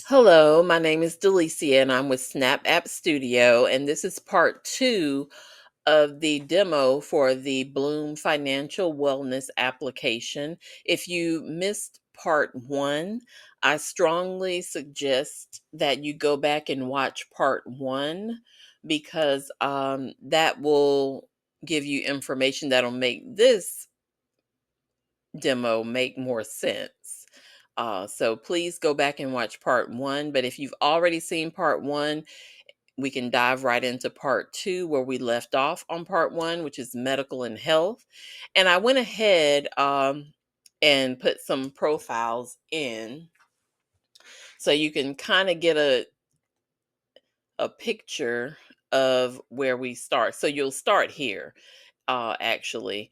Hello, my name is Delicia and I'm with Snap App Studio, and this is part two of the demo for the Bloom Financial Wellness application. If you missed part one, I strongly suggest that you go back and watch part one because that will give you information that'll make this demo make more sense. So please go back and watch part one. But if you've already seen part one, we can dive right into part two where we left off on part one, which is medical and health. And I went ahead and put some profiles in so you can kind of get a picture of where we start. So you'll start here, actually.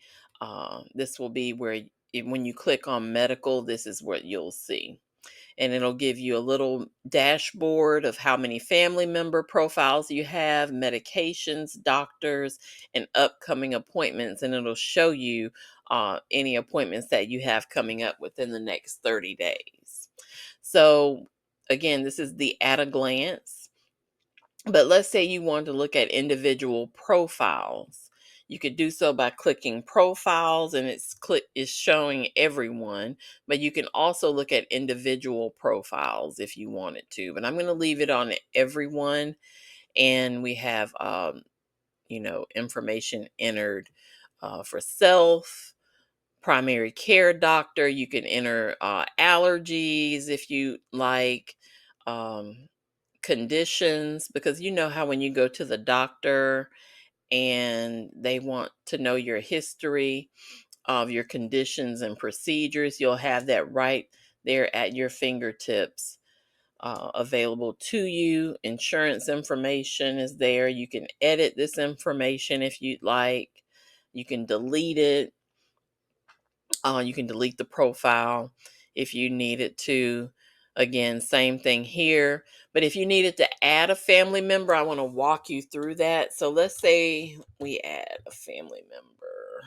This will be where when you click on medical, this is what you'll see. And it'll give you a little dashboard of how many family member profiles you have, medications, doctors, and upcoming appointments. And it'll show you any appointments that you have coming up within the next 30 days. So, again, this is the at a glance. But let's say you want to look at individual profiles. You could do so by clicking profiles, and it's showing everyone, but you can also look at individual profiles if you wanted to. But I'm going to leave it on everyone, and we have information entered for self, primary care doctor. You can enter allergies if you like. Conditions, because you know how when you go to the doctor and they want to know your history of your conditions and procedures, you'll have that right there at your fingertips, available to you. Insurance information is there. You can edit this information if you'd like. You can delete it. You can delete the profile if you needed to. Again, same thing here. But if you needed to add a family member, I want to walk you through that. So let's say we add a family member.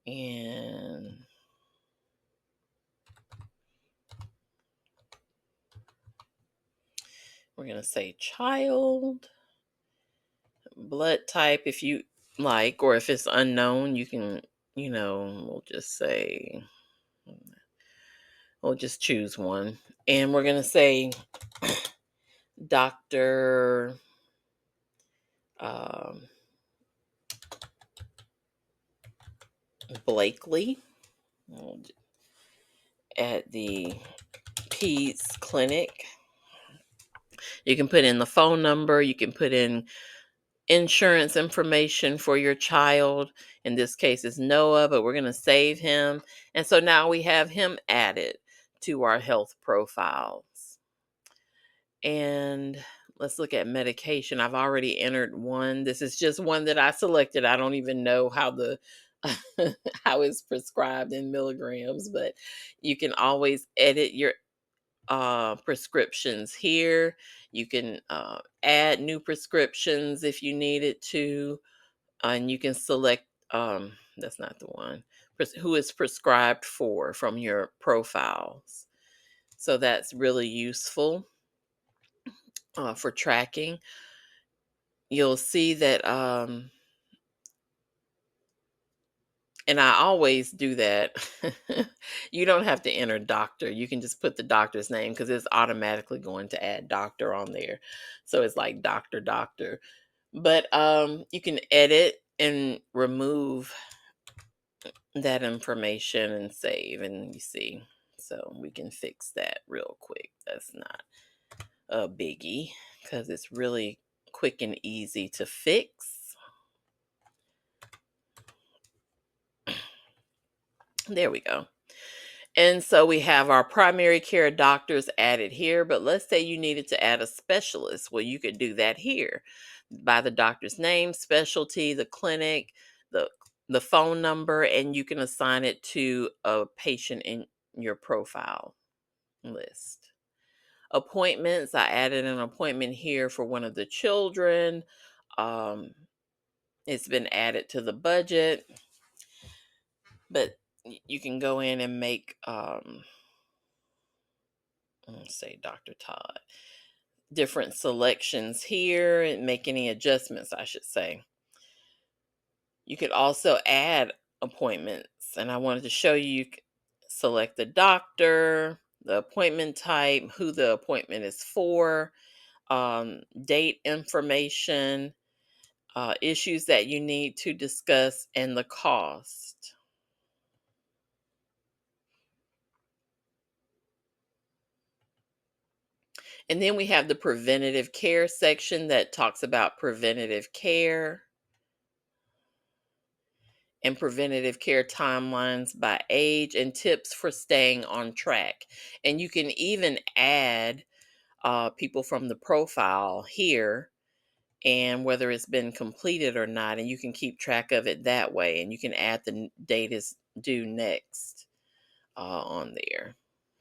And we're going to say child, blood type if you like, or if it's unknown, you can, we'll just choose one. And we're going to say Dr. Blakely at the Peds Clinic. You can put in the phone number. You can put in insurance information for your child. In this case, it's Noah, but we're going to save him. And so now we have him added to our health profiles. And let's look at medication. I've already entered one. This is just one that I selected. I don't even know how how it's prescribed in milligrams, but you can always edit your prescriptions here. You can add new prescriptions if you needed to, and you can select, that's not the one, who is prescribed for from your profiles. So that's really useful for tracking. You'll see that, and I always do that. You don't have to enter doctor. You can just put the doctor's name because it's automatically going to add doctor on there. So it's like doctor. But you can edit and remove that information and save, and you see. So we can fix that real quick. That's not a biggie because it's really quick and easy to fix. There we go. And so we have our primary care doctors added here, but let's say you needed to add a specialist. Well, you could do that here by the doctor's name, specialty, the clinic, the phone number, and you can assign it to a patient in your profile list. Appointments, I added an appointment here for one of the children. It's been added to the budget, but you can go in and make say Dr. Todd. Different selections here and make any adjustments, I should say. You could also add appointments, and I wanted to show you, select the doctor, the appointment type, who the appointment is for, date information, issues that you need to discuss, and the cost. And then we have the preventative care section that talks about preventative care and preventative care timelines by age and tips for staying on track. And you can even add people from the profile here and whether it's been completed or not. And you can keep track of it that way. And you can add the date is due next on there.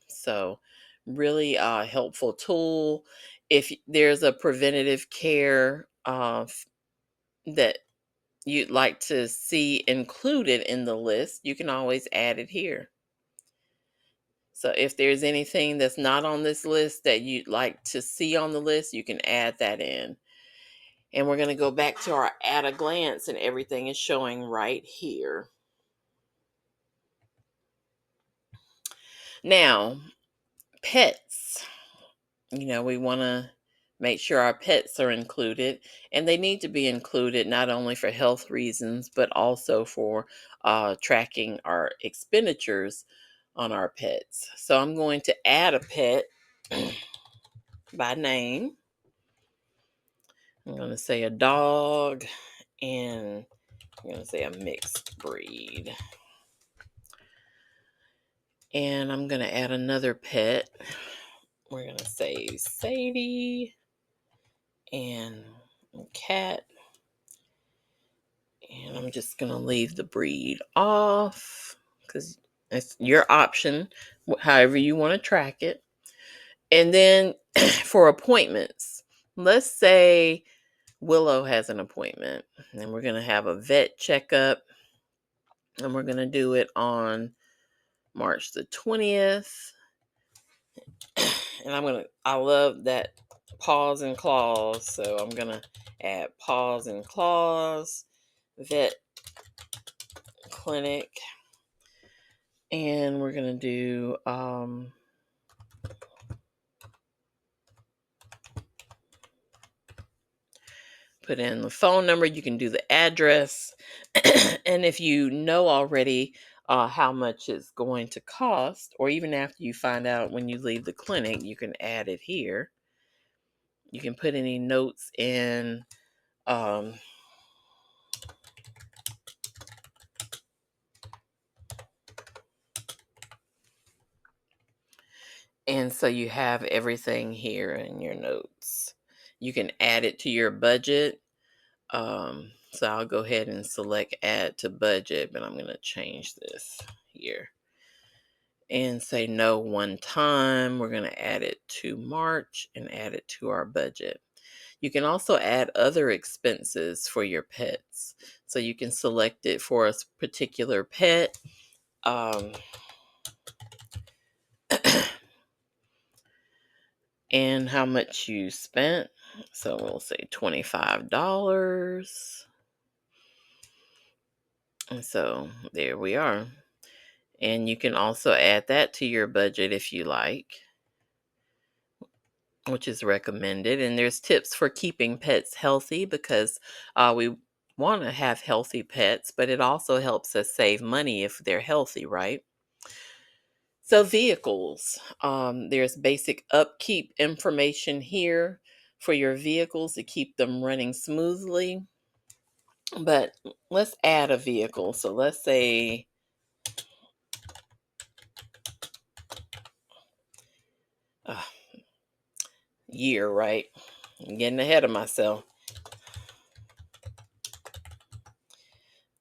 So, really helpful tool. If there's a preventative care that you'd like to see included in the list, you can always add it here. So if there's anything that's not on this list that you'd like to see on the list, you can add that in. And we're going to go back to our at a glance, and everything is showing right here. Now, pets. We want to make sure our pets are included, and they need to be included not only for health reasons, but also for tracking our expenditures on our pets. So I'm going to add a pet by name. I'm going to say a dog, and I'm going to say a mixed breed. And I'm going to add another pet. We're going to say Sadie and cat. And I'm just going to leave the breed off because it's your option, however you want to track it. And then for appointments, let's say Willow has an appointment and we're going to have a vet checkup, and we're going to do it on March the 20th. And I love that paws and claws. So I'm going to add paws and claws, vet clinic. And we're going to do put in the phone number. You can do the address. And if you know already how much it's going to cost, or even after you find out when you leave the clinic, you can add it here. You can put any notes in. And so you have everything here in your notes. You can add it to your budget. So I'll go ahead and select add to budget, but I'm going to change this here and say no one time. We're going to add it to March and add it to our budget. You can also add other expenses for your pets. So you can select it for a particular pet. And how much you spent. So we'll say $25. And so there we are. And you can also add that to your budget if you like, which is recommended. And there's tips for keeping pets healthy because we want to have healthy pets, but it also helps us save money if they're healthy, right? So vehicles, there's basic upkeep information here for your vehicles to keep them running smoothly. But let's add a vehicle. So let's say year, right? I'm getting ahead of myself.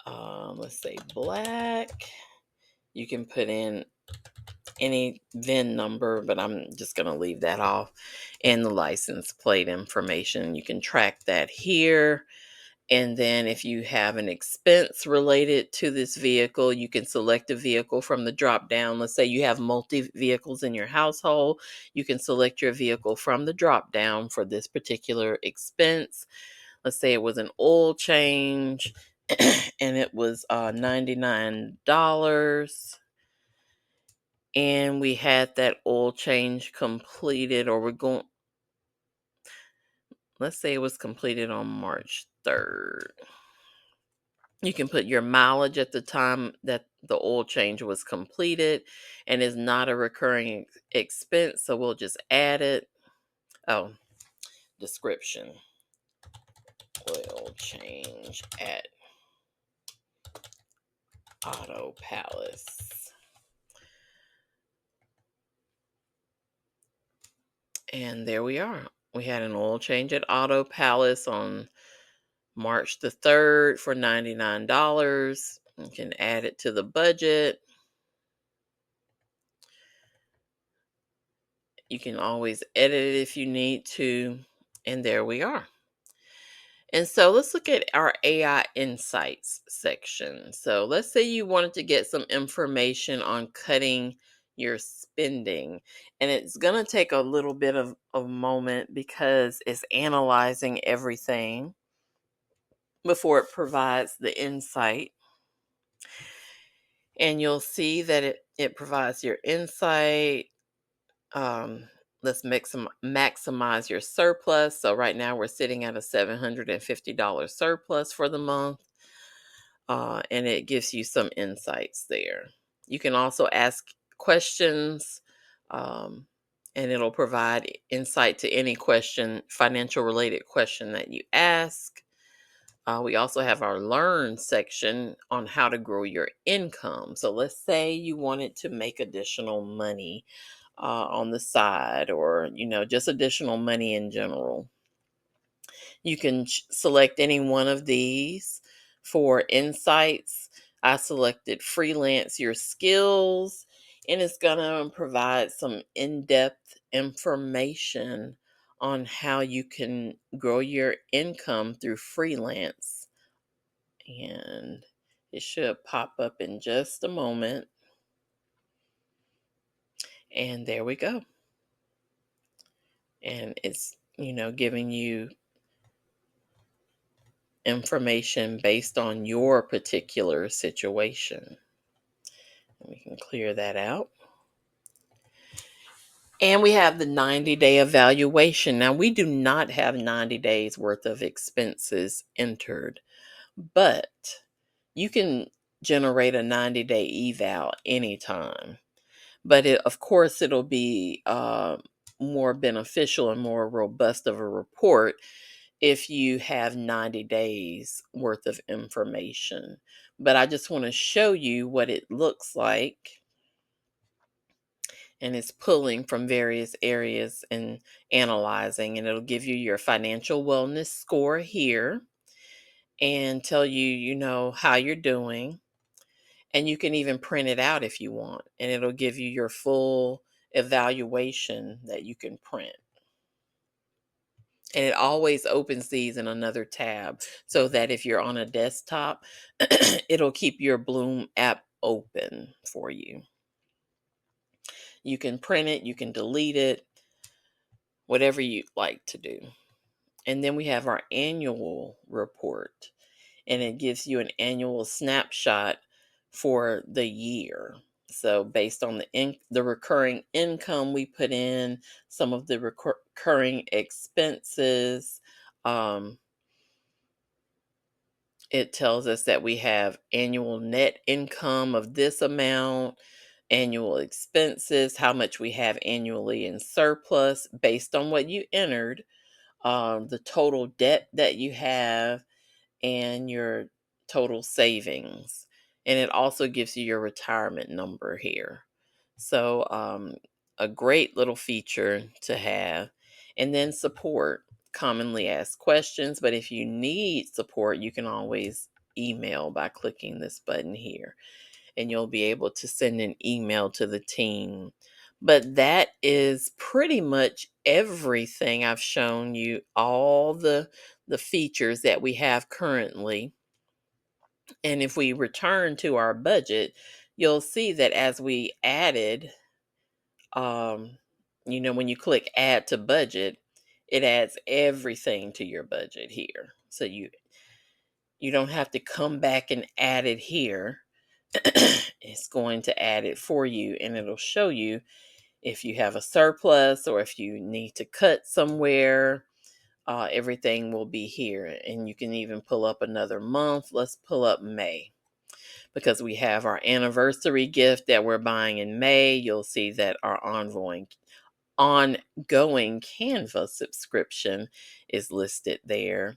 Let's say black. You can put in any VIN number, but I'm just going to leave that off. And the license plate information. You can track that here. And then if you have an expense related to this vehicle, you can select a vehicle from the drop down. Let's say you have multi vehicles in your household. You can select your vehicle from the drop down for this particular expense. Let's say it was an oil change and it was $99. And we had that oil change completed, or we're going, let's say it was completed on March 3rd. You can put your mileage at the time that the oil change was completed and is not a recurring expense. So we'll just add it. Oh, description: oil change at Auto Palace. And there we are. We had an oil change at Auto Palace on March the 3rd for $99. You can add it to the budget. You can always edit it if you need to. And there we are. And so let's look at our AI insights section. So let's say you wanted to get some information on cutting your spending. And it's going to take a little bit of a moment because it's analyzing everything before it provides the insight. And you'll see that it provides your insight. Let's maximize your surplus. So right now we're sitting at a $750 surplus for the month. And it gives you some insights there. You can also ask questions, and it'll provide insight to any question, financial related question that you ask. We also have our learn section on how to grow your income. So let's say you wanted to make additional money on the side, or just additional money in general. You can select any one of these. For insights, I selected freelance your skills, and it's going to provide some in-depth information on how you can grow your income through freelance. And it should pop up in just a moment. And there we go. And it's, giving you information based on your particular situation. We can clear that out. And we have the 90-day evaluation. Now, we do not have 90 days worth of expenses entered, but you can generate a 90-day eval anytime. But of course, it'll be more beneficial and more robust of a report if you have 90 days worth of information. But I just want to show you what it looks like. And it's pulling from various areas and analyzing, and it'll give you your financial wellness score here and tell you, how you're doing. And you can even print it out if you want, and it'll give you your full evaluation that you can print. And it always opens these in another tab so that if you're on a desktop, it'll keep your Bloom app open for you. You can print it, you can delete it, whatever you'd like to do. And then we have our annual report, and it gives you an annual snapshot for the year. So based on the recurring income we put in, some of the recurring expenses, it tells us that we have annual net income of this amount, annual expenses, how much we have annually in surplus based on what you entered, the total debt that you have, and your total savings. And it also gives you your retirement number here. So a great little feature to have. And then support, commonly asked questions. But if you need support, you can always email by clicking this button here. And you'll be able to send an email to the team But that is pretty much everything I've shown you, all the features that we have currently. And if we return to our budget, you'll see that as we added, um, when you click add to budget, it adds everything to your budget here. So you don't have to come back and add it here. It's going to add it for you, and it'll show you if you have a surplus or if you need to cut somewhere. Everything will be here, and you can even pull up another month. Let's pull up May, because we have our anniversary gift that we're buying in May. You'll see that our ongoing Canva subscription is listed there.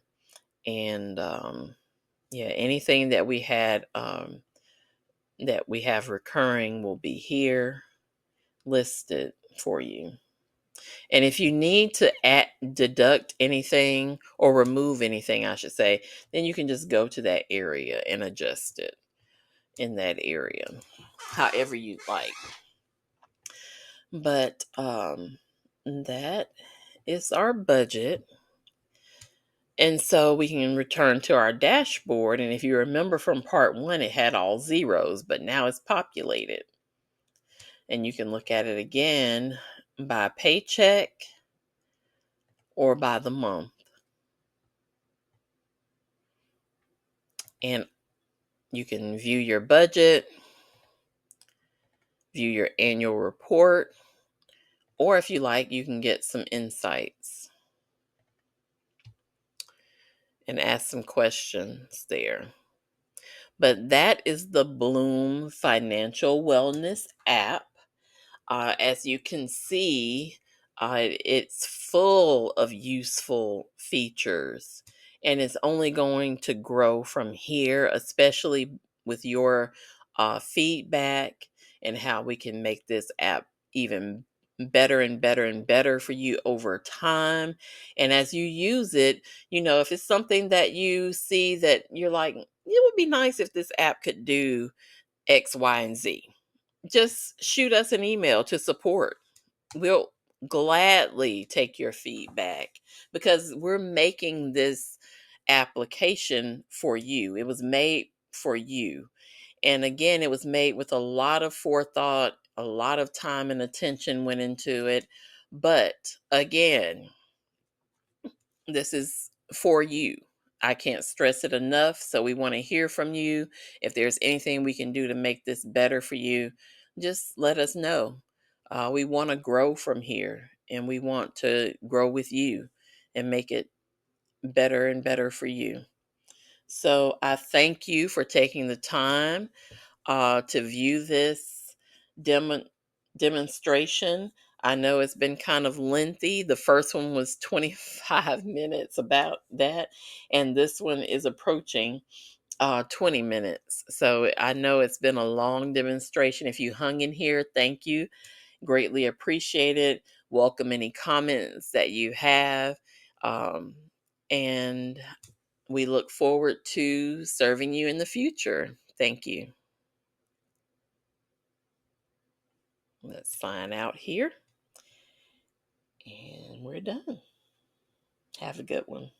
And yeah, anything that we had that we have recurring will be here listed for you. And if you need to deduct anything or remove anything, I should say, then you can just go to that area and adjust it in that area, however you like. But that is our budget. And so we can return to our dashboard. And if you remember from part one, it had all zeros, but now it's populated. And you can look at it again by paycheck or by the month. And you can view your budget, view your annual report, or if you like, you can get some insights and ask some questions there. But that is the Bloom Financial Wellness app. As you can see, it's full of useful features, and it's only going to grow from here, especially with your feedback and how we can make this app even better and better and better for you over time. And as you use it, if it's something that you see that you're like, it would be nice if this app could do X, Y, and Z, just shoot us an email to support. We'll gladly take your feedback, because we're making this application for you. It was made for you. And again, it was made with a lot of forethought, a lot of time and attention went into it. But again, this is for you. I can't stress it enough. So we want to hear from you. If there's anything we can do to make this better for you, just let us know. We want to grow from here, and we want to grow with you and make it better and better for you. So I thank you for taking the time to view this demo- demonstration. I know it's been kind of lengthy. The first one was 25 minutes about that, and this one is approaching 20 minutes. So I know it's been a long demonstration. If you hung in here, thank you. Greatly appreciate it. Welcome any comments that you have. Um, and we look forward to serving you in the future. Thank you. Let's sign out here. And we're done. Have a good one.